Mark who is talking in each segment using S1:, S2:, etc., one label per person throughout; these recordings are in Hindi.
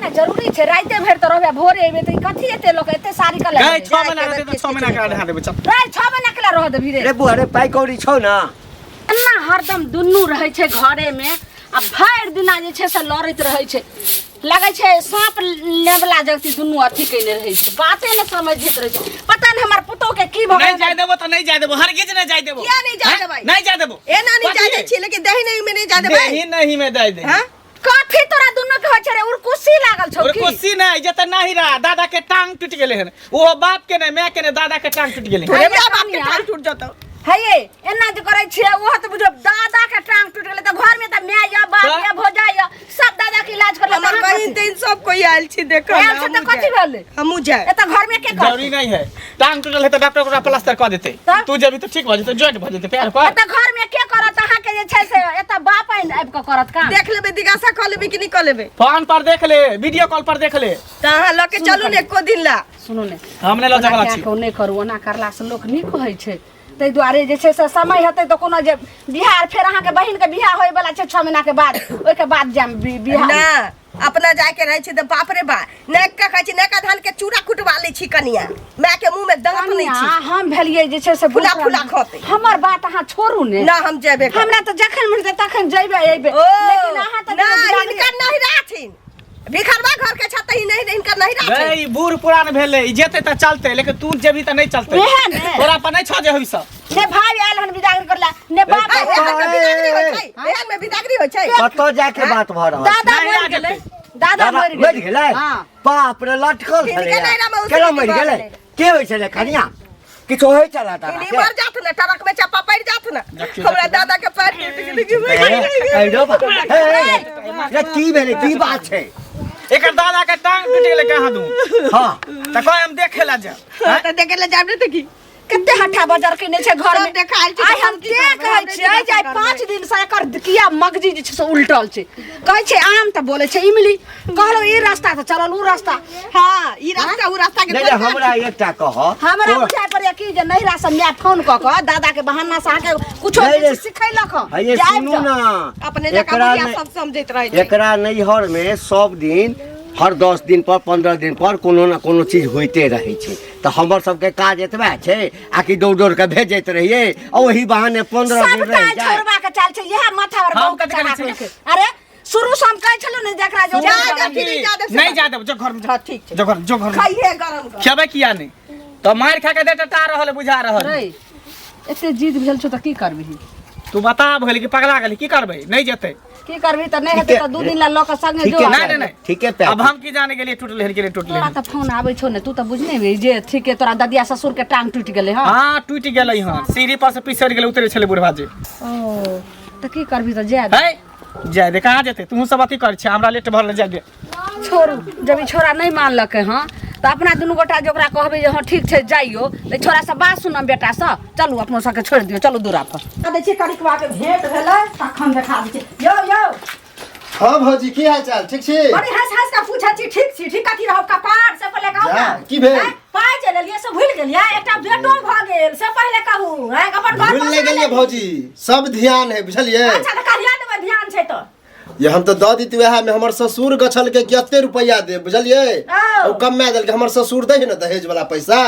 S1: है जरूरी छे राइते भर तो रहबे भोरे एबे त कथि एते लोग एते सारी कर ले
S2: गए 6 महीना रहते तो 6 महीना का ढा देबे चल
S1: रे 6 महीना के रह दे भिरे
S3: रे बुआ रे पाई कौड़ी छौ ना
S1: अन्ना हरदम दुन्नू रहे छे घरे में आ भर दिना जे छे से लड़त रहे छे लगे छे सांप लेवला जगती दुन्नू अथी कइले रहे छे बाते न समझित रहे छे पता न हमर पुतो के की भगे
S2: नहीं जाय देबो तो नहीं जाय देबो हरगिज नहीं जाय देबो
S4: क्या नहीं जाय देबै
S2: नहीं जाय देबो
S4: एना नहीं जाय दे छी लेकिन दही नहीं में नहीं जाय देबै
S2: दही नहीं में दे दे
S4: हां
S1: काफी तोरा दुन्नू के होय छे रे उरकुसी लागल छौ की
S2: उरकुसी नहीं जत नहीं रहा दादा के टांग टूट गेले हन वो बाप के नहीं मैं के नहीं दादा के टांग टूट गेले
S4: तोरे बाप के टांग टूट जतो
S1: है ये एना जे करे छे वो त बुझो दादा के टांग टूट गेले त घर में त मैं या बाप या भोजा या सब दादा के इलाज कर
S4: हमर बहिन तेन सब कोई आइल छी देखो
S1: ना हम त कथि भेले
S4: हमू जाय
S1: ए त घर में के कर
S2: जरूरी नहीं है टांग टूटल है तो डॉक्टर को प्लास्टर कर देते तू जब तो ठीक हो जते जॉइंट हो जते पैर पर
S1: त घर में के करत अहा के जे छै से एत बाप आइब के करत का
S4: देख लेबे दिगासा क लेबे कि नहीं क लेबे
S2: फोन पर देख ले वीडियो कॉल पर देख ले
S4: त अहाँ ल के चलू ने एको दिन ला
S1: सुनो ने
S2: हमने लो जगला छी
S1: नहीं करू ओना करला से लोक नीक होय छै तै दुआरे जे छै से समय हेतै त कोनो जे बिहार फेर अहाँ के बहिन के बियाह होय वाला छै 6 महीना के बाद ओय के बाद जाम बियाह
S4: ना अपना जाय के रहे छी त बाप रे बा नेक का खाइ छी नेका धान के चूड़ा कुटवा ले छी कनिया मैं के मुंह में दंत नहीं छी
S1: हम भेलिए जे छै से
S4: फुला फुला खते
S1: हमर बात अहाँ छोड़ू ने
S4: ना हम जेबे
S1: हमरा त जखन मिलते तखन जइबे एबे लेकिन अहाँ त
S4: ना इनका नहीं राथिन भिखरवा घर के छत ही नहीं इनका नहीं राथिन
S2: गई बूढ़ पुरान भेले जेते त चलते लेकिन तू जेबी त नहीं चलते तोरा पर नहीं छ जे होई सब
S1: ने भाई आयल हन बिदागरी करला ने बाप
S4: बिदागरी होय छै एहन में बिदागरी होय छै
S3: कतो जाके बात भ रहल
S1: दादा मर गेलै दादा
S3: मर गेलै
S1: हां
S3: बाप रे लटकल छले केला मर गेलै के होय छले कनिया किछो होय चला ता
S4: इनी मर जात न ट्रक में चप्पा पड़ जात न हमरा दादा के पैर टूट गेलै
S3: ए रो बा रे की भेले की बात छै
S2: एकर दादा के टांग टूट गेले कहां दू
S3: हां
S2: त कोई हम देखे ला जा
S4: त देखे ले जाब ने त की
S1: कते हठा बाजार केने छै घर में
S4: देखाल छै
S1: आइ हम के कहै छियै जे 5 दिन से एकर किया मगजी जे छै से उल्टल छै कहै छै आम त बोले छै इमली कहलो ई रास्ता त चलल उ रास्ता
S4: हां ई रास्ता उ रास्ता के
S3: नहीं हमरा एकटा कह
S1: हमरा बुझाय पड़े कि जे नहिरा से मैं फोन क के दादा के बहाना से आके कुछो सिखैलक
S3: ये सुनू ना
S4: अपने जका बुढ़िया सब समझैत रहे छै
S3: एकरा नैहर में सब दिन हर 10 दिन पर 15 दिन पर कोनो ना कोनो चीज होते रहे छै तो हमर सबके काज एतबे छै आकि दौड़ दौड़ के भेजैत रहिए ओही बहाने 15 दिन रह जाय
S1: छोड़बा के चाल छै यह माथा और
S2: हम कथि करै छै
S1: अरे शुरू से हम कहै छलु ने जकरा जो
S2: नहीं जा देब जो घर में
S4: हां ठीक छै
S2: जो घर
S4: खाइए गरम कर
S2: खेबे किया नहीं तो मार खा के देटा रहल बुझा रहल
S1: रे एते जिद भेल छ त की करबी
S2: तू बता भले कि पगला गेली की करबे नहीं जेते
S1: की करबी त नहीं हेते त 2 दिन ला लोक संगे जो
S2: नहीं
S3: ठीक है
S2: अब हम की जाने के लिए टूटले हन के लिए टूटले
S1: तोरा त फोन आबै छौ ने तू त बुझने बे जे ठीक है तोरा ददिया ससुर के टांग टूट गेलै हां
S2: हां टूट गेलै हां सीढ़ी पर से पिसर गेलै उतरे छले बुढ़वा जे
S1: ओ त की करबी त जाय
S2: है जाय दे कहां जेते तू सब अथी कर छ हमरा लेट भरले जाय दे
S1: छोड़ू जब ई छोरा नहीं मानलकै हां त अपना दुनु गोटा जोकरा कहबे जे हां ठीक छै जाइयो ले छोरा सब बात सुनम बेटा स चलू अपनो सके छोड़ दियो चलू दूरा पर दे छी करिकवा के भेंट भेलै तखन देखा दै छी यो
S5: हां भौजी की हाल चाल ठीक छी
S1: बड़ी हंस का पूछा छी ठीक छी ठीक कथि रहब कपार से पहले कहू
S5: जा की भेल
S1: पाय चले लिए से भूल गेलिया एकटा बेटो भ गेल से पहले कहू है अपन घर
S5: भूल ले गेलिए भौजी सब ध्यान है बुझलिए
S1: अच्छा त कहिया देबे ध्यान छै त
S5: ये हम तो द दी वह में हमर ससुर गछल के कते रुपया दे बुझलिए ओ कम में दल के हमर ससुर दे न दहेज वाला पैसा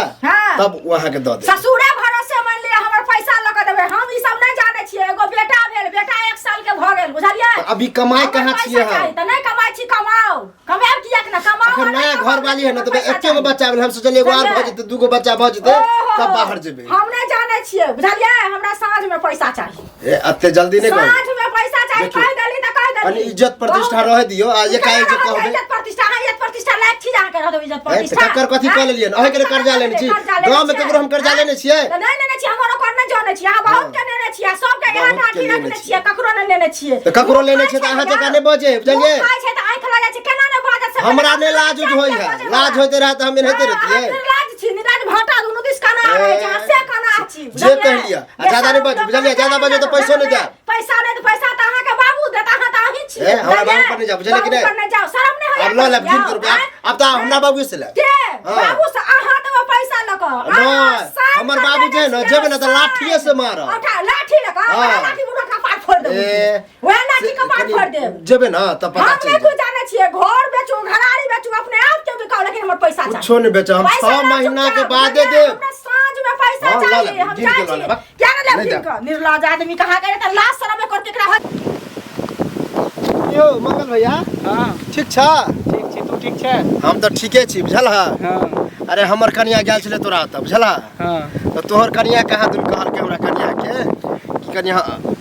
S5: तब वहां के द दे
S1: ससुरे भरोसे मान लिया हमर पैसा ल के देबे हम ई सब नहीं जाने छिए एगो बेटा भेल बेटा 1 साल के भ गेल बुझलिए
S5: अभी कमाई कहां छिए हम
S1: त नहीं कमाई छी कमाओ कमाओ किया के ना कमाओ
S5: नया घर वाली है न त एके गो बच्चा भेल हम सोचलिए एगो और भ जते दूगो बच्चा भ जते तब बाहर जेबे
S1: हम नहीं जाने छिए बुझलिए हमरा साँझ में पैसा चाहिए
S5: ए अते जल्दी नहीं कर
S1: साँझ में पैसा चाहिए कह देली त कह देली
S5: इज्जत प्रतिष्ठा रह दियो आ ये काहे जे कहबे
S1: इज्जत प्रतिष्ठा लायक छी जा के रह दो इज्जत प्रतिष्ठा
S5: टक्कर कथि क लेलिए अहे के कर्जा लेने छी गांव में केकरो हम कर्जा लेने छिए
S1: नहीं लेने छी हमरो कर नहीं जाने छी हां बहुत के लेने छी सब के यहाँ ढाठी रखने छी ककरो नहीं लेने छी
S5: त ककरो लेने छी त अहाँ जका नहीं बजे बुझलिए
S1: खाय छै त आंख लगा छै केना नहीं बाजत से
S5: हमरा ने लाज होई है लाज होते रहा त हम रहते रहतिए
S1: लाज छी निराज भाटा दुनु दिस खाना आवे छै से खाना छी
S5: जे कह लिया ज्यादा नहीं बज बुझलिए ज्यादा बजे तो पैसो नहीं दे
S1: पैसा नहीं तो पैसा त अहाँ के बाबू देता अहाँ त आही छी
S5: हमरा बाबू पर नहीं जा बुझलिए कि नहीं
S1: नहीं जाओ शर्म नहीं होय
S5: अब लो ले 20 रुपया अब त हमरा बाबू से ले
S1: के बाबू से अहाँ देबो पैसा ल क
S5: हमर बाबू जे न जेबे न त लाठिए से मार
S1: उठा लाठी ल क लाठी मुड़ा का पाट फोड़ दे ओए लाठी का पाट फोड़ दे
S5: जेबे न त पता
S1: हम नहीं जाने छिए घर बेचो घरारी पैसा चाहिए।
S5: कुछो नहीं बेचा, हम
S1: पैसा
S5: 6
S1: ना
S5: महीना
S1: चुपचाप,
S5: के बाद
S1: बुझलिए?
S5: दे।
S1: हमरा साँझ में पैसा
S5: हाँ, ला
S1: चाहिए,
S5: ले,
S1: हम
S5: गिन
S1: जाइ
S5: के ला ले,
S1: छियै।
S5: बा।
S1: क्या ना ले
S5: नहीं
S1: गिन
S5: दे।
S1: के? निर्लज आदमी कहाँ गए त लाश शरम कर केकरा हाथ
S5: यो मंगल भैया
S2: हाँ
S5: ठीक छा?
S2: ठीक छी, तू ठीक छै?
S5: हम तो ठीके छी बुझल हा।
S2: हाँ
S5: अरे हमर कनिया गेल छले तोरा तब बुझल हा।
S2: हाँ
S5: तो तोहर कनिया कहाँ तुम कहल के हमरा कनिया के कि कनिया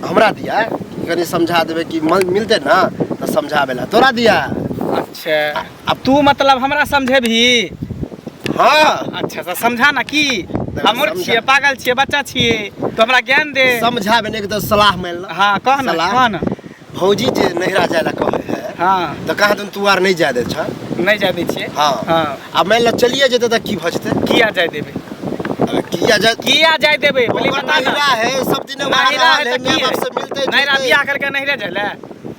S5: हमरा दिया कि कनी समझा देबे कि मिलते ना तो समझाबेला तोरा दिया।
S2: अच्छा, अब तू मतलब हमरा समझे भी?
S5: हाँ
S2: अच्छा तो समझा ना की हम मूर्ख
S5: समझा।
S2: छियै, पागल छियै, बच्चा छियै, तो हमरा ज्ञान दे।
S5: समझाबे ने के तो सलाह मिल।
S2: हाँ कह ना,
S5: सलाह।
S2: कह ना।
S5: भौजी जे नहिरा जाय ला कहे है
S2: हाँ
S5: तो कहाँ तू आर नहीं जाय दे छ।
S2: नहीं जाय दै छियै।
S5: हाँ
S2: हाँ
S5: अब मान लो चलिए जेते तो की भजते।
S2: किया जाय देबे?
S5: अब किया जाय
S2: किया जाय देबे बोली
S5: ओकर
S2: बता ना।
S5: नहिरा है सब दिन
S2: नहिरा है तो
S5: मां
S2: की
S5: बाप
S2: है?
S5: से मिलते
S2: नहिरा बियाह करके नहिरे जाइले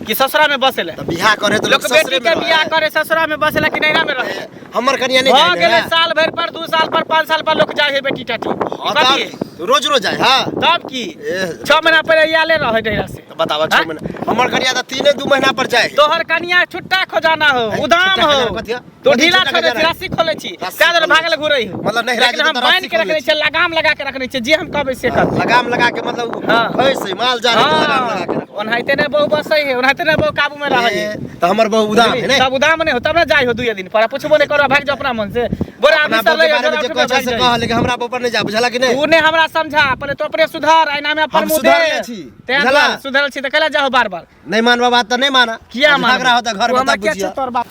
S2: कि ससुरा में बसेले?
S5: तो बियाह करे तो
S2: लोग
S5: लोग
S2: बेटी
S5: ससुरे
S2: के
S5: में
S2: बियाह
S5: रहे।
S2: करे ससुरा में बसेला कि नहिरा में रहे?
S5: हमर कनिया नहीं
S2: हो
S5: जाय
S2: गेले
S5: दे।
S2: साल भर पर 2 साल पर 5 साल पर लोग जाए है बेटी टाटी।
S5: हाँ,
S2: कथी?
S5: तब रोज रोज जाए। हाँ
S2: तब की
S5: ए,
S2: 6 महीना पहले आले रहे नहिरा से।
S5: तो बतावा
S2: हाँ?
S5: 6 महीना हमर कनिया तो 3-2 महीना पर जाए।
S2: तोहर कनिया छुट्टा खोजाना हो, उदाम
S5: छुट्टा
S2: हो।
S5: खजाना कथी है?
S2: तो
S5: कथी
S2: ढीला
S5: छुट्टा
S2: छोड़े छी,
S5: खजाना?
S2: रस्सी खोले छी,
S5: रस्सी
S2: क्या दर
S5: खोले
S2: भागल
S5: छी।
S2: घुरई हो।
S5: मतलब नहिरा
S2: लेकिन
S5: के
S2: हम
S5: तो
S2: बांध
S5: रस्सी
S2: के
S5: खोले
S2: रखने
S5: छी।
S2: छी, लगाम लगा के रखने छी, जे हम कहबे से कर।
S5: लगाम लगा के मतलब
S2: हाँ।
S5: भैंस है, माल जाल है, लगाम लगा के रखो।
S2: ओनहाइते ने बहु बसई है, ओनहाइते ने बहु काबू में रहे है।
S5: तो हमर बहु उदाम है ने।
S2: तब उदाम नहीं हो, तब ना जाई हो 2 दिन पर पूछबो नहीं करो, भाग जा अपना मन से। बोरा
S5: अपना
S2: आदमी सब
S5: बारे
S2: ले
S5: में
S2: जोरा
S5: जे
S2: उठबे,
S5: कह
S2: भाग
S5: से
S2: जाई।
S5: कह लेकिन हमरा ऊपर नहीं जा बुझला कि नहीं।
S2: तू ने हमरा समझा, पहले तो अपने सुधार, आईना में अपन
S5: हम
S2: मुंह दे।
S5: सुधरले छी,
S2: ते
S5: बुझला?
S2: सुधरल छी त कला जाओ बार-बार।
S5: नहीं मानवा बात तो नहीं माना।
S2: किया मान?
S5: झगड़ा होता घर में तब बुझिया।
S2: तोर बात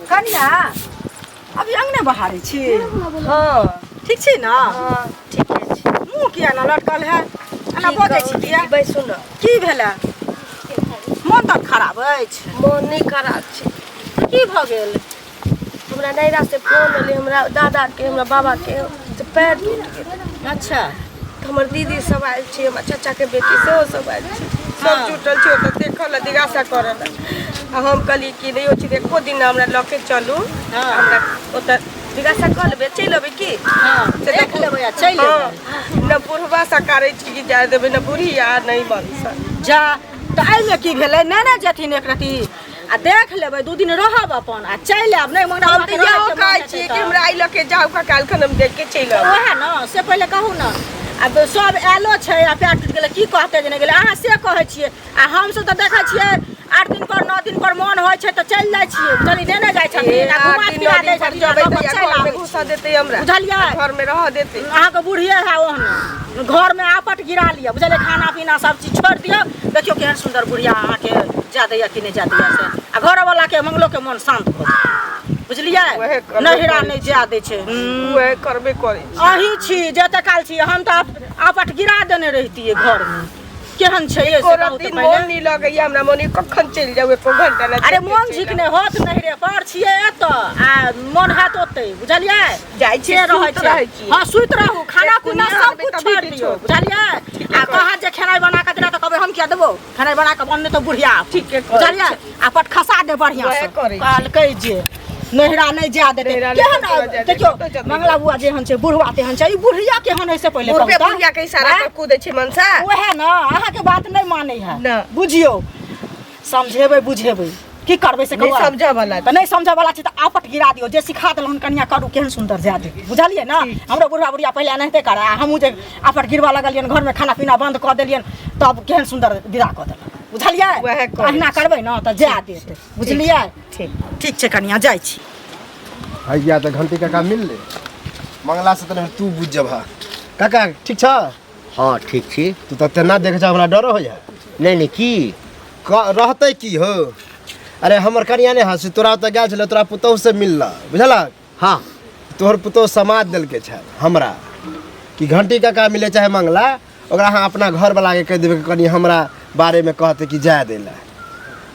S1: कनिया अभी अंगने बहारे छी। हाँ ठीक छी ना?
S4: हाँ ठीके छै।
S1: मुंह किया ना लटकल है? एना बजै छी किया?
S4: भाई सुन,
S1: की भेलै? मन तक खराब अछि?
S4: मन नहीं खराब छै।
S1: की भऽ गेल?
S4: हमरा नैरा से फोन एले, हमरा दादा के हमरा बाबा के से पैर टूट गेल।
S1: अच्छा
S4: तो हमर दीदी सब आयल छै, हमर चाचा के बेटी सेहो सब आयल छै। सब
S1: हाँ।
S4: जुटल छै ओतऽ देखऽ ला, दिगासा करऽ ला। आ हम कहली कि नहीं हो छै, एको दिन हमरा लऽ के चलू।
S1: हाँ।
S4: हमरा ओतऽ दिगासा कऽ लेबै, चलि अबै की?
S1: हाँ
S4: से
S1: देख लेबै आ चलि
S4: हाँ।
S1: लेबै।
S4: न बुढ़वा सकारै छी कि जाय देबै, न बुढ़िया नहीं बंसा।
S1: जा तऽ एहिमे की भेलै? नेने जेथिन एक रति आ देख लेबै, 2 दिन रहब अपन आ चलि आयब। नहि मंगरा
S4: हम तऽ इहो कहै छियै कि हमरा आई लऽ के जाउ, काल्हि खन हम देख के चलि आउ।
S1: ओहे न से पहिले कहू न। अब सब आयलो छै आ पैर टूटि गेलै, की कहतै जे नहि गेलै? अहाँ से कहै छियै आ हमसभ तऽ देखै छियै 8 दिन पर 9 दिन पर मन होइ छै तऽ चलि जाइ छियै। बुझलियै? नेने जाइ छथिन आ घुमा फिरा दै छथिन,
S4: जबै
S1: लऽ कऽ
S4: तऽ
S1: चलि
S4: घर में
S1: आबै
S4: घुसा
S1: छी।
S4: देतै हमरा।
S1: बुझलियै?
S4: घर में रह देतै।
S1: अहाँके बुढ़िए है ओहन, घर में आपट गिरा लिअ। बुझलियै? खाना पीना सब चीज छोड़ि दियौ। देखियौ केहन सुन्दर बुढ़िया अहाँके जा दैया कि नहि जा दैया से। आ घरवला के मंगलो के मन शांत भऽ जाय। बुझलियै?
S4: वएह करबे
S1: नहिरा
S4: करै
S1: नहि जा दै छै।
S4: वएह करबे करै छी।
S1: अहीं छी जते काल छी, हम तऽ आपट गिरा देने रहितियै घर में। केहन छै ये से
S4: कोनो
S1: कहू तऽ
S4: दिन
S1: पहिले।
S4: मोन नहीं लगैया हमरा, मोन कखन चलि जाउ, एको घंटा ना।
S1: अरे मोन झिकने होत नहिरे पर छियै एतऽ आ मोन हैत ओतै। बुझलियै?
S4: जाइ छियै,
S1: से रहै
S4: सुति रहै छी।
S1: हाँ सुति रहू, खाना पीना
S4: कुनिया
S1: सब
S4: आबै
S1: कुछ
S4: तभी
S1: छोड़ि
S4: किछो।
S1: दियौ। बुझलियै?
S4: ठीके
S1: आ
S4: कहै
S1: कहत जे खेनाइ बना के देला तऽ कहबै हम किया देबो? खेनाइ बना के बनने तऽ बुढ़िया।
S4: ठीके कहै
S1: बुझलियै? आ पट खसा दे बढ़िया
S4: वएह
S1: से।
S4: करै छी।
S1: कहलकै जे नहिरा नहीं जा देते।
S4: नहिरा नहीं
S1: केहन
S4: जा देते,
S1: देखियो
S4: कतऽ जेतै?
S1: मंगला बुआ जेहन छै, बुढ़वा तेहन छै। ई बुढ़िया केहन है से पहिले कहू
S4: बुढ़बे
S1: तऽ।
S4: बुढ़िया के इशारा
S1: आँय?
S4: पर कूदै छै मनसा।
S1: ओहे न अहाँके बात नहीं मानै है।
S4: ना।
S1: बुझियो समझेबै बुझेबै की करबै से
S4: नहीं
S1: कहू।
S4: समझऽ वाला
S1: तऽ नहीं समझऽ वाला छै तऽ आपट गिरा दियौ। जे सिखा देलहन कनिया करू केहन सुन्दर जा दे। बुझलियै ना? हमरो बुढ़वा बुढ़िया पहिले एनाहिते करे आ हमहूँ जे आपट गिरवा लगलियन, घर में खाना पीना बंद कऽ देलियन, तब केहन सुन्दर विदा कऽ देलक। बुझलियै?
S4: वएह करै
S1: अहिना करबै न तऽ जा देत। बुझलियै?
S4: ठीक।
S1: ठीक छै कनिया, जाइ छी।
S5: भैया तो घंटी काका मिल ले मंगला से तो नहीं, तू बुझ जब। काका ठीक छ?
S3: हाँ ठीक छी।
S5: तू तो तेना देख जा, हमरा डर हो या।
S3: नहीं नहीं की
S5: रहते की हो? अरे हमर कनिया ने हंस, तोरा तो गेल छले, तोरा पुतोह से मिलला बुझला?
S3: हाँ
S5: तोहर पुतोह समाज देलके छै हमरा कि घंटी काका मिले चाहे मंगला, ओकरा अहाँ अपना घर वाला के कह देबै कि कनी हमरा बारे में कहते कि जाय देला।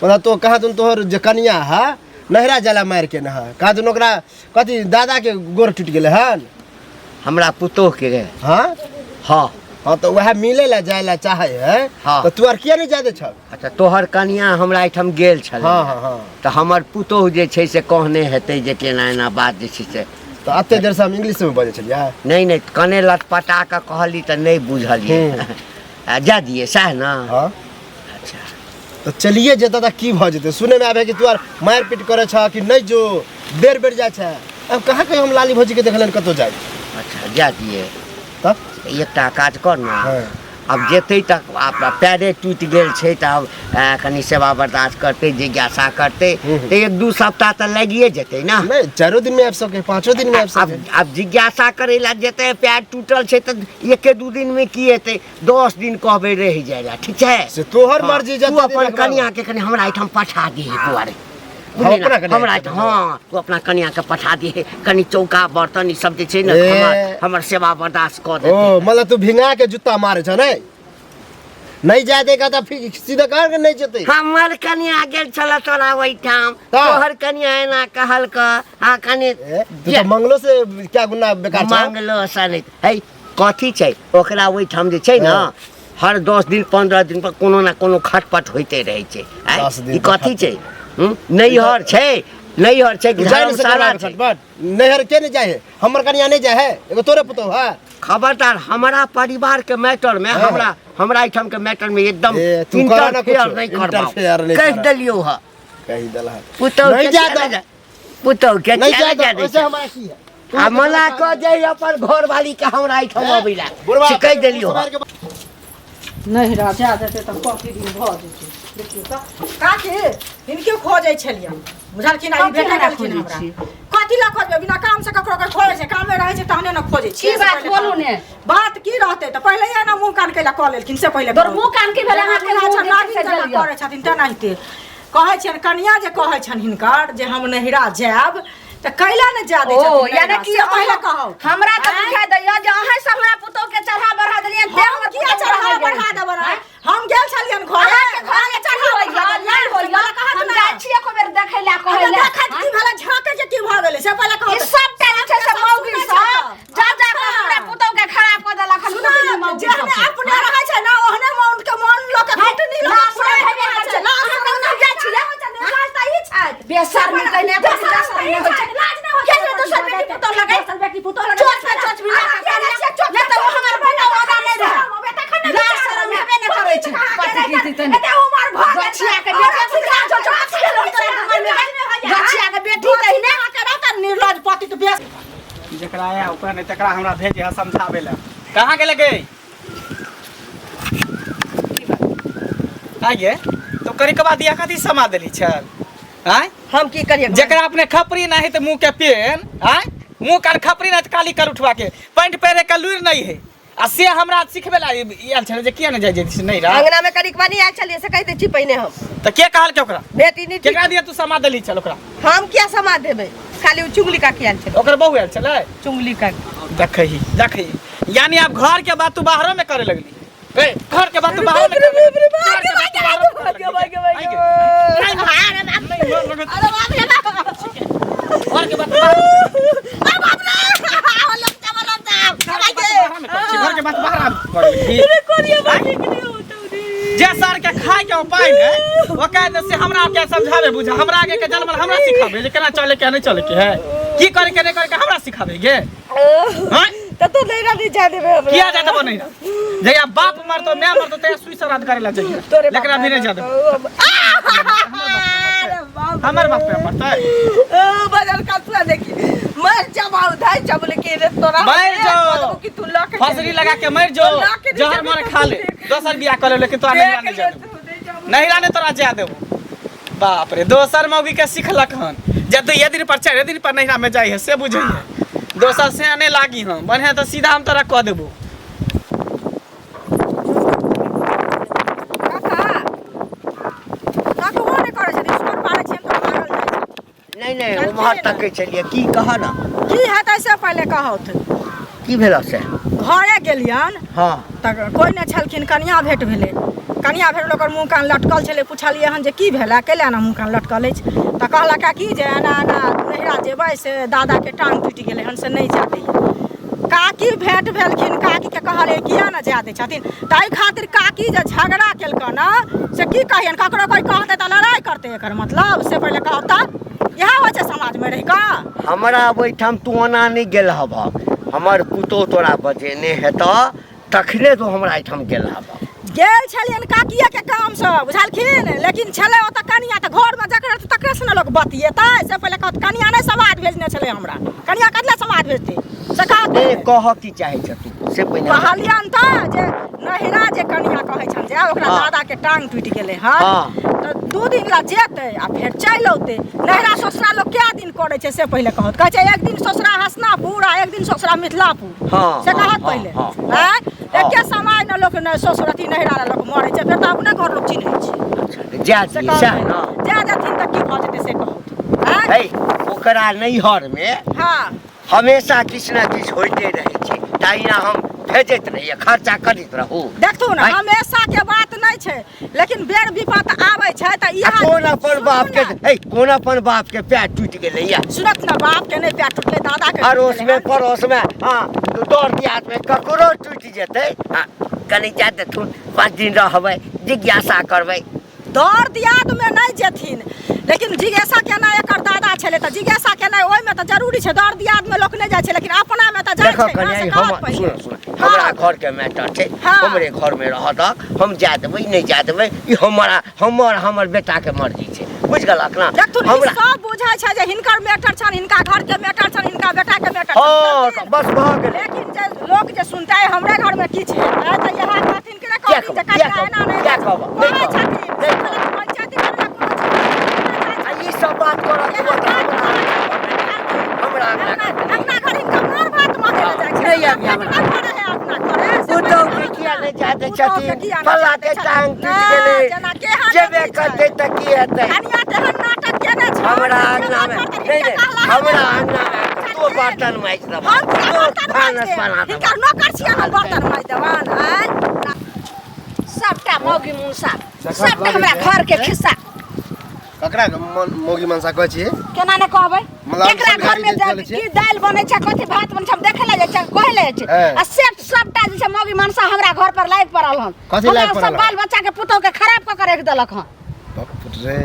S5: मतलब तो कहा तुम तोहर जे कनिया है नहरा जाला मार के नहा, कहा तुम ओकरा कथी दादा के गोर टूट गेले हन?
S3: हमरा पुतोह के गए।
S5: हाँ
S3: हाँ
S5: हाँ तो वह मिले ला जाए ला चाहे है।
S3: हाँ।
S5: तो तू आर किया नहीं जादे छ?
S3: अच्छा तोहर कनिया हमरा एहिठाम गेल छल।
S5: हाँ हाँ हाँ।
S3: तऽ हमर पुतोह जे छै से कहने हेतै जे केना एना बात जे छै से।
S5: तो अते देर से हम इंग्लिश में बजे छलिया।
S3: नहीं नहीं कने लटपटा कऽ कहली तऽ नहीं बुझलियै। आ जा दिए सएह ना?
S5: हाँ
S3: अच्छा
S5: तो चलिए जेता था की भ जेते सुने में आवे कि तू आर मार पीट करे छ कि नहीं जो बेर बेर जाय छ अब कहाँ कहीं हम लाली भौजी के देखलन कतो जाय
S3: अच्छा जा दिए
S5: तब
S3: एकटा काज कर ना
S5: हाँ।
S3: अब जेते तक पैरे टूट गेल छै त अब कनी सेवा बर्दाश्त करते जिज्ञासा करते तो 1-2 सप्ताह तो लगिए जेते ना
S5: नहीं 4 दिन में आब सके 5 दिन में आब सके
S3: अब जिज्ञासा करे ला जेते पैर टूटल छै त 1-2 दिन में की हेते 10 दिन कहबे रह जाएगा ठीक है
S5: से तोहर मर्जी
S3: तू अपन कन्या के कनी हमरा एठाम पठा दी दुआरे हमरा हाँ तू अपना कन्या के पठा दी कनी चौका बर्तन ई सब जे छै न हमर सेवा बर्दाश्त कर दे
S5: ओ मतलब तू भिंगा के जूता मारे छ नहीं जा देगा तो फिर सीधा कह के नहीं जते
S3: हमर कन्या गेल छल तोरा ओइठाम तोहर कन्या एना कहल क आ कनी
S5: तू तो मंगलो से क्या गुना बेकार छ
S3: मंगलो सने है कथी छै ओकरा ओइठाम जे छै न हर 10 दिन 15 दिन पर कोनो ना कोनो खटपट होइते रहै छै ई कथी छै नैहर छै कि धर्मशाला छै
S5: नैहर के नहीं जाए हमर कन्या नहीं जाए है एगो तोरे पुतो है
S3: खबरदार हमारा परिवार के मैटर में हमरा एठाम के मैटर में एकदम इंटरफेयर नहीं करबा कह देलियो ह
S5: कहि दल है
S3: पुतो
S5: नहीं जा
S3: पुतो के
S5: नहीं जा
S3: दे
S5: वैसे हमारा की है
S3: आ मना क जाई अपन घर वाली के हमरा एठाम अबैला कह देलियो
S1: नहीं राजा देते तो कॉफी दिन भ जेते देखियो त
S4: काकी इनके खोजै छलियन बुझलखिन आई भेटा गेलखिन हमरा कथि ला खोजबे बिना काम से ककरो के खोजै छै काम में रहै छै तहने न खोजै छी
S1: की बात बोलू ने
S4: बात की रहते त पहिले या न मुंह कान केला क लेलखिन से पहिले
S1: तोर मुंह कान के भेला हाथ के
S4: अच्छा
S1: नागिन से
S4: नागिन करे छथिन त नाहिते कहै छन कन्या जे कहै छन हिनकर जे हम नहिरा जाब त कैला न जा दे छथिन
S1: ओ यानी कि
S4: पहिले कहौ
S1: हमरा त बुझा दैया जे अहाँ से हमरा पुतो के चढ़ा बढ़ा देलिए दे
S4: हम किया चढ़ा बढ़ा देब हम गेल छलियन घरे
S1: घरे चढ़ा होइया नहीं होइया हम जाय छिए को बेर देखै ला कहै ला
S4: देखत की भेला झाके के की भ गेलै से पहिले कहौ
S1: ई सब टेन छै से मौगी सब जा जा के हमरा पुतो के खराब क देला खन
S4: जे हमें अपने रहै छै ना ओहने मन के मन लोक के घटनी लोक छै लाज जाय छिए लाज त ई छै
S1: बेशर्मी कइने लाज नहीं होय छै लाज नहीं होय छै दोसर बेटी पुतो लगाई सब बेटी पुतो लगाई चोच बिना ले त वो हमर बेटा वाला नहीं रहे बेटा खन लाज शरम हेबे न करै छै पति की तने एते उमर भ गछिया के बेटी गछिया के बेटी तहिने करत निर्लज पति त बेस
S2: जेकरा आया ओकरा नहीं तकरा हमरा भेजे है समझावे ला कहां गेले गे आगे तो करिकबा दिया कथी समा देली छल आय
S4: हम की करिए
S2: जेकरा अपने खपरी नहीं तो मुंह के पेन आय मुंह कान खपरी नहीं तो काली कर उठवा के पैंट पहरे का लुर नहीं है आ से हमरा सिखबे ला आयल छल जे किया न जाय जे नहीं रा
S4: अंगना में करिकबा नहीं आयल छलिए से कहते छी पहिने हम
S2: तो के कहल के ओकरा
S4: बेटी नहीं
S2: केकरा दिया तू समा देली छल ओकरा
S4: हम क्या समा देबे खाली उ चुगली का किया छल
S2: ओकर बहु आयल छले
S4: चुगली का
S2: देखही यानी आप घर के बात तू बाहरों में करे लगली ए घर के बात तू बाहरों में करे घर के बात बाहर जे सर के खाए के उपाय ने वो कहते से हमरा के समझावे बुझा हमरा आगे के जन्म हमरा सिखावे जे केना चले के नहीं चले के है की करे के नहीं करे के हमरा सिखावे गे हां
S4: तो नहीं रही जा देबे हमरा
S2: किया जाता बनै ना जया बाप मर तो मैं मर तो ते सुई श्राद्ध करे ला चाहिए लेकिन अभी नहीं जा दे हमर बाप पे मरता है
S4: बदल कतरा देखी मर जा बाऊ धाई चबले के रे तोरा
S2: मर जो
S4: कि तू लक
S2: फसरी लगा के मर जो जहर मारे खा ले दोसर बियाह करे लेकिन तो नहीं जा नहीं राने तोरा जा देबो बाप रे दोसर मौगी के सिखलक हन जब तो ये दिन पर 4 दिन पर नहिरा में जाई है से बुझिए दोसर से आने लागी हम बने तो सीधा हम तोरा कह देबो
S3: नहीं वो महर तक के चलिए की कहा ना
S4: की है तैसे पहले कहत
S3: की भेला से
S4: घरे गेलियन
S3: हां
S4: त कोई न छलखिन कन्या भेट भेले कन्या भेट ओकर मुंह कान लटकल छले पुछलिए हन जे की भेला केला ना मुंह कान लटकल अछि त कहला का की जे ना नहिरा जेबै से दादा के टांग टूटि गेलै हन से नहीं जाते काकी भेट भेलखिन काकी के कहले किया न जाते छथिन ताई खातिर काकी जे झगड़ा केलक ना से की कहियन ककरो कोई कहते त लड़ाई करते एकर मतलब से पहले कहता यह हो छै समाज में रहि का
S3: हमरा ओइठाम तू ओना नहीं गेल हब हमर पुतो तोरा बजेने हेत तखने तो हमरा एठाम गेल हब
S4: गेल छलियन काकिया के काम से बुझलखिन लेकिन छले ओत कनिया त घर में जकरा तकरे से न लोग बतिएतै से पहिले कहत कनिया नै समाद भेजने छले हमरा कनिया कतले समाद भेजते से कहत
S3: कह की चाहे छ तू से पहिले
S4: कहलियन त जे नहिरा जे कनिया कहै छन जे ओकरा दादा के टांग टूट गेलै हां त 2 दिन ला जेतै आ फेर चलि औते नहिरा ससुरा लोग क्या दिन करे छै से पहिले कहत कहै छै एक दिन ससुरा हसनापुर आ एक दिन ससुरा मिथिलापुर से कहत पहिले हैं एके समय न लोग न ससुरती नहिरा लोग मरै छै फेर त अपने घर लोग चिन्है छै
S3: जा ना
S4: जा जथिन त की भ जेतै से कहत हैं
S3: ओकरा नैहर में
S4: हां
S3: हमेशा किछ ना किछ होइते रहै छै तहिना हम भेजैत रहिए खर्चा करैत रहू
S4: देखथु न हमेशा के बात नै छै लेकिन बेर विपत आबै छै त इहा
S3: कोन अपन बाप के पैर टूट गेलै या
S4: सुनत न बाप के नै पैर टूटले दादा के
S3: अड़ोस में पड़ोस में हां दौड़ दियाद में ककरो टूट जेतै हां कनी जा देथुन 5 दिन रहबै जिज्ञासा करबै
S4: दौड़ दियाद में नै जेथिन लेकिन जिज्ञासा केना एकर दादा छले त जिज्ञासा केना ओइ में त जरूरी छै दौड़ दियाद में लोक नै जाइ छै लेकिन अपना में त जाइ छै
S3: देखो कन्या सुन हमरा घर के मैटर छै हमरे घर में रहत हम जा देबै नै जा देबै ई हमर बेटा के मर्जी छै बुझ गेलक ना
S4: हमरा सब बुझाय छै जे हिनकर मैटर छन हिनका घर के मैटर छन हिनका बेटा के मैटर
S3: हां बस भ गेलै
S4: लेकिन जे लोग जे सुनतै हमरे घर में की छै त यहा कहथिन के कहथिन जे कहिया एना नै
S3: क्या कहब
S4: नहीं छथिन पंचायती
S3: ई सब बात करत हमरा
S4: अपना घर हिनका मोर बात माने जाइ छै
S3: नहीं आबी हमरा
S4: अपना घरे
S3: पुतौ के किया नै जाते छथिन फल्ला के टांग टूट गेलै जेबे करते त की हेतै
S4: कनिया तेहन नाटक केने छै
S3: हमरा अंगना में नहीं हमरा अंगना में तो बर्तन माइज दब तो भानस बना दब
S4: हिनकर नौकर छिया न बर्तन माइज देबान हैं
S1: सबटा मौगी मुंसा सबटा हमरा घर के खिस्सा
S5: ककरा मोगी मनसा कहै छी
S1: केना ने कहबै
S5: मतलब
S1: एकरा
S5: सब
S1: घर में
S5: गाड़ी जे
S1: की दाल बनै छै कथि भात बनै छै हम देखे ले छै कहै ले छै आ सेट सबटा जे छै मौगी मनसा हमरा घर पर लाइक पड़ल हन
S5: कथि लाइक पड़ल
S1: सब बाल बच्चा के पुतौ के खराब क के रख देलक हन
S5: बाप रे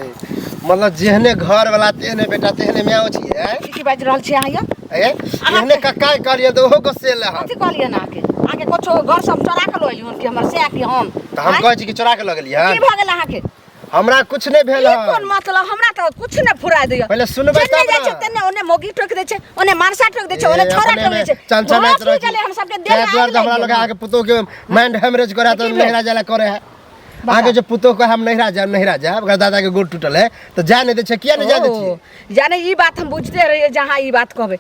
S5: मतलब जेहने घर वाला तेहने बेटा तेहने माय छियै
S1: की बाज रहल छी अहाँ
S5: एहने कक्का कहलिए त ओहो को सेल है
S1: कथि कहलिए ना आके कुछो घर सब चोरा के लइली हन कि हमर से कि हम
S5: त हम कहै छी कि चोरा के लगलिए
S1: की भ गेल अहाँ के
S5: हमरा कुछ नहीं भेल है
S1: कोन मतलब हमरा त कुछ नै फुराय दियो
S5: पहले सुनबै तब
S1: ना छै तने ओने मोगी टोक दे छै ओने मानसा टोक दे छै ओने छोरा टोक दे छै
S5: चंचा नाच रह
S1: चले हम सबके देह
S5: द्वार हमरा लगा आके पुतो के माइंड हेमरेज करे त नहिरा जाला करे है आगे जो पुतो को हम नहिरा जाए अगर दादा के गोड़ टूटल है तो जा नहीं दे छै किया नहीं जा दे छी
S1: जाने ई बात हम बुझते रहिए जहां ई बात कहबे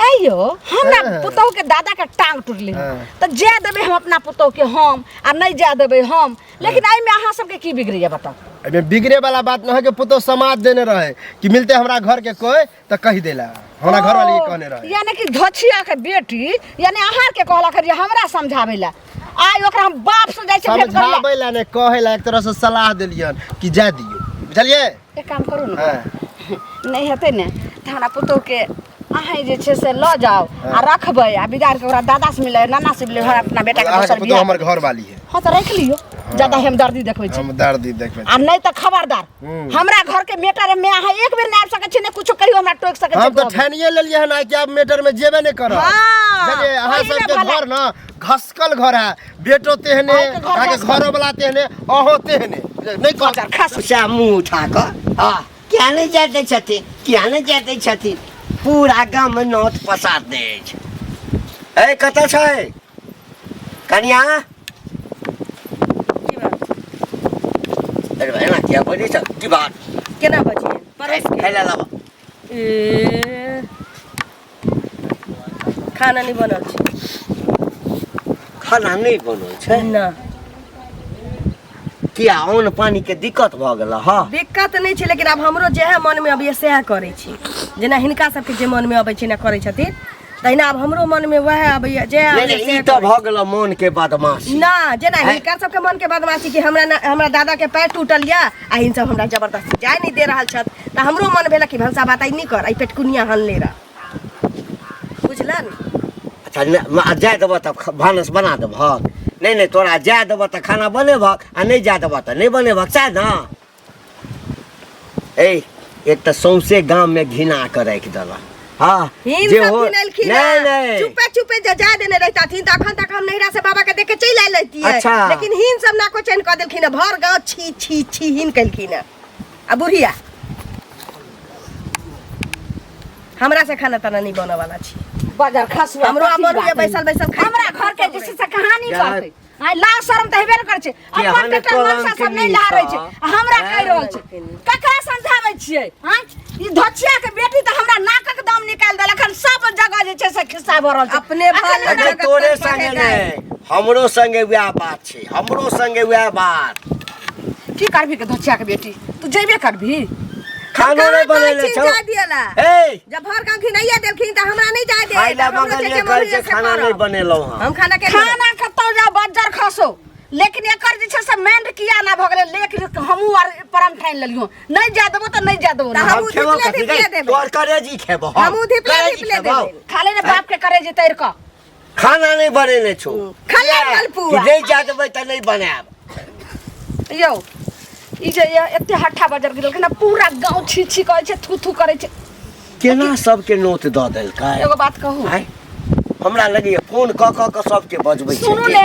S1: एयो हमरा पुतो के दादा के टांग टूटले त जे देबे हम अपना पुतो के हम आ नहीं जा देबे हम लेकिन आई में अहाँ सबके की बिगड़िया बताओ
S5: अबे बिगड़े वाला बात न है कि पुतो समाज देने रहे कि मिलते हमरा घर के कोई त कह देला हमरा घर वाली कहने रहे
S1: यानी कि धछिया के बेटी यानी आहार के कहला कर हमरा समझावेला आई ओकरा हम बाप से जाय छै भेट करला
S5: समझावेला ने कहेला एक तरह से सलाह देलियन कि जा दियो बुझलिए
S1: एक काम करू न नहीं हेते ने त हमरा पुतो के अहाँ जे छै से ल जाओ आ रखबै आ बिगाड़ के ओकरा दादा से मिले नाना से मिले अपना बेटा के दोसर
S5: पुतो हमर घर वाली है
S1: हां त रख लियो ज्यादा हम दर्दी देखबै छी
S5: हम दर्दी देखबै
S1: आ नहीं त खबरदार हमरा घर के मेटर में अहाँ एक बेर नाप सकै छी ने कुछो कहियो हमरा टोक सकै छी
S5: हम तो ठानिए लेलिए ना कि अब मेटर में जेबे नहीं करब चलिए अहाँ सब के घर ना घसकल घर है बेटो तेहने आके घरो वाला तेहने अहो तेहने नहीं कर
S1: खास
S3: सा मुंह उठा क हां क्या नहीं जाते छथिन क्या नहीं जाते छथिन पूरा गांव में नोट पसार दे छै ए कत छै कन्या अरे भाई ना क्या बोली छ की बात
S4: केना बजिए परस के
S3: खाइला लावा
S4: खाना नहीं बनल छै
S3: खाना नहीं बनल छै
S4: ना
S3: किया अन्न पानी के दिक्कत भ गेल हां
S4: दिक्कत नहीं छै लेकिन अब हमरो जे है मन में अब ये सह करे छी जेना हिनका सबके जे मन में अबै छै ना करे छथिन तहिना अब हमरो मन में वह अबैया जे
S3: नहीं ई तो भ गेल मन के बदमाशी
S4: ना जेना हिनका सबके मन के बदमाशी कि हमरा दादा के पैर टूटल या आ इन सब हमरा जबरदस्ती जाय नहीं दे रहल छत त हमरो मन भेल कि भंसा बात नहीं कर आई पेटकुनिया हनले रा बुझलन
S3: अच्छा जाय देबो त भानस बना देबो नहीं तोरा जाय देबो त खाना बनेबो आ नहीं जाय देबो त नहीं बनेबो चाहे ना एक त सौंसे गांव में घिना के राख देला हाँ
S4: हिन
S3: जे
S4: सब
S3: हो
S4: किनलखिन
S3: नहीं नहीं
S4: चुपे चुपे जे जा देने रहताथिन त अखन तक हम नैहरा से बाबा के देख के चल आइल रहती है
S3: अच्छा।
S4: लेकिन हिन सब ना को चैन कर देलखिन भर गांव छी छी छी हिन कलखिन आ बुढ़िया हमरा से खाना तना नहीं बने वाला छी
S1: बाजार खस
S4: हमरो हमर ये बैसल बैसल खाई
S1: हमरा घर के जैसे से कहानी कहते आइ ला शर्म त हेबे न करे छै अपन
S3: हने
S1: बेटा मनसा सब नहीं ला रहे छै हमरा कह रहल छै ककरा समझाबै छियै हां ई धोचिया के बेटी त हमरा नाकक दाम निकाल देल अखन सब जगह जे छै से खिस्सा भर रहल छै
S4: अपने भले
S3: अरे तोरे संगे नहीं हमरो संगे वह बात छै हमरो संगे वह बात
S1: की करबी के धोचिया के बेटी तू जेबे करबी
S3: खानो नहीं बनेले छौ
S4: जा दियला
S3: ए
S4: जब भर गांव खिनाइया देलखिन त हमरा नहीं जा दे
S3: खाइला मंगलिए कहै छै खाना नहीं बनेलौ
S4: हम खाना के
S1: खाना कतौ जा बज्जर खसो लेकिन एकर जे छै से मेंड किया ना भ गेलै लेकिन हमहू आर परम ठान लेलियो नहीं जा देबो त नहीं जा देबो ना
S3: हम खेबो कथि तोर करेजी खेबो
S4: हमहू धिपले धिपले देबे
S1: खाले ने बाप के करे जे तैर क
S3: खाना नहीं बनेले छौ
S4: खाले मलपुआ
S3: नहीं जा देबै त नहीं बनाब
S1: यौ ई जे एते हट्ठा बजर गिरल ना पूरा गांव छी छी कहै छै थू थू करे छै
S3: केना सबके नोट द देलकै
S1: एगो बात कहू
S3: आय हमरा लगे फोन क सबके बजबै छै
S1: सुनू ने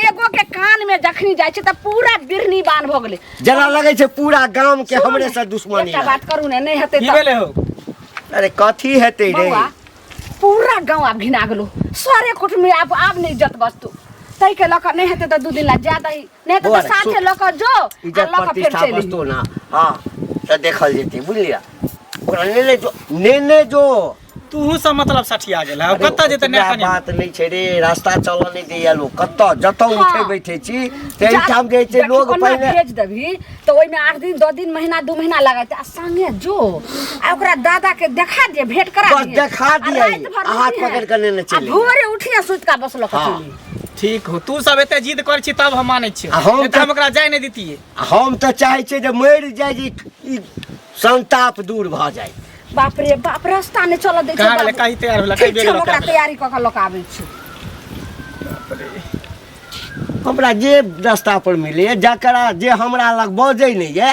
S1: एगो के कान में जखनी जाय छै त पूरा बिरनी बान भ गेलै
S3: जना लगे छै पूरा गांव के हमरे से दुश्मनी
S1: एकटा
S3: है।
S1: बात करू ने नहीं हेतै
S2: की
S1: त
S2: भेले हो
S3: अरे कथी हेतै रे
S1: बौआ पूरा गांव आब घिना गेलो सारे कुट में आब नहीं इज्जत बचतो तई के लक नहीं हेतै त दू दिन ला ज्यादा ही नहीं हेतै
S3: बौआ
S1: त
S3: रे,
S1: साथे
S3: सुन।
S1: लक जो आ
S3: इज्जत
S1: लक फिर
S3: प्रतिष्ठा
S1: चली
S3: बस्तो ना हां त देखल जेतै बुझलिया ओकरा नेने जो
S2: तू सब मतलब सठिया गेल है कत्ता जेते ने
S3: ओकरा
S2: कनी
S3: बात नहीं छै रे रास्ता चल नहीं दैया लोग कत्ता जतौ
S1: हाँ।
S3: उठे बैठे छी ते ठाम जे छै लोग
S1: ओना
S3: पहिले
S1: भेज देबी तो ओइ में 8 दिन 2 दिन महीना 2 महीना लगाते आ संगे जो आ ओकरा दादा के देखा दे भेंट करा
S3: बस देखा दिया आ हाथ पकड़ के नेने
S1: आ
S3: चली
S1: भोरे उठिया सुत का बसलो
S3: हाँ।
S1: कचली
S2: ठीक हो तू सब एते जिद कर छी तब हम मानै छी
S3: आ हम
S2: हम ओकरा जाय नहीं दितिए
S3: हम त चाहे छै जे मरि जाय जे ई संताप दूर भ जाय
S1: बाप रे बाप रास्ता ने चल दे
S2: कहाँ गेलै कहीं तैयार होला कहीं बेग
S1: ओकरा तैयारी क के लोक आबै छै
S3: हमरा जे रास्ता पर मिले जकरा जे हमरा लग बजै नहीं है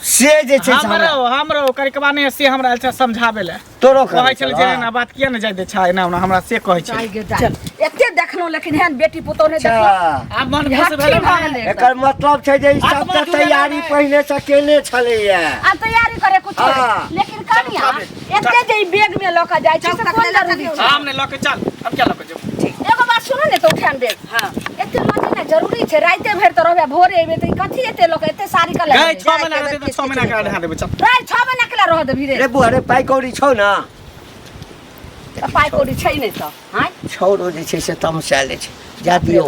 S3: से जे छै से हमरा
S2: हमरो करिकबा ने से हमरा अच्छा समझाबे ले
S3: तोरो
S2: कहै छल जे ना बात किया ने जाय दे छै ना हमरा से कहै छै
S1: चाय गे चल एते देखनो लेकिन हेन बेटी पुतौ ने
S3: अच्छा
S1: देखलो
S2: आब मन
S1: हट्ठी
S2: खुश भेल
S1: भऽ गेलै एकदम।
S3: एकर मतलब छै जे ई
S2: आत्मा
S3: सबके
S2: जुड़ल
S3: तैयारी
S2: रहै।
S3: पहिने से केने छलैया
S1: आ तैयारी करे कुछ
S3: हाँ।
S1: लेकिन कनिया एते जे ई बैग में लक जाय छै से कोन जरूरी छै
S2: हमने लके चल अब क्या लके जो
S1: एगो बात सुनो ने तो उठान बैग हां एते लगे ना जरूरी छै राइते भर त रहबे भोरे एबे त कथि एते लोक एते सारी का
S2: गए
S1: लगे
S2: 6 महीना रहते तो 6 महीना का ढा देबे चल
S1: राइ 6 महीना केला रह देबी रे
S3: रे बुआ रे पाइ कौड़ी छौ ना
S1: त पाइ कौड़ी छै नै त हां
S3: छौरो जे छै से तमसाले छै जा दियो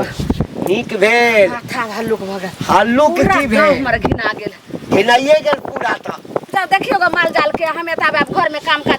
S3: नीक भेल
S1: माथा हल्लुक भ गेल
S3: हल्लुक की भेल
S1: हमर घिना गेल
S3: घिनाइए गेल पूरा त
S1: जा देखियो ग माल जाल के हमें त अब घर में काम काज